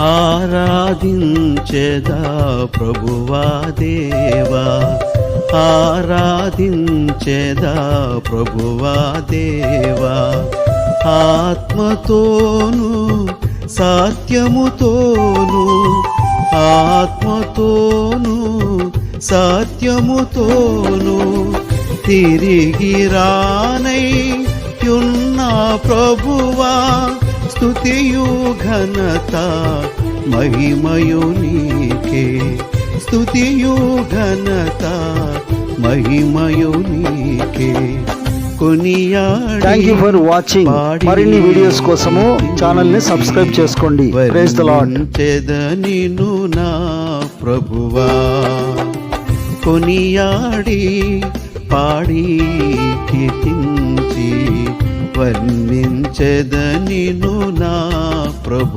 ఆరాధించెదా ప్రభువా దేవా, ఆరాధించెదా ప్రభువా దేవా, ఆత్మతోను సత్యముతోను, ఆత్మతోను సత్యముతోను, తిరిగి రానయ్యున్న ప్రభువా, స్తుతియు ఘనత మహిమయు నీకే, స్తుతియు ఘనత మహిమయు నీకే. Thank you for watching. మరిన్ని వీడియోస్ కోసము ఛానల్ ని సబ్స్క్రైబ్ చేసుకోండి. Praise the Lord. నిన్ను నా ప్రభువా, కొనియాడి పాడి కీర్తించి వర్ణించెద నిన్ను నా ప్రభు.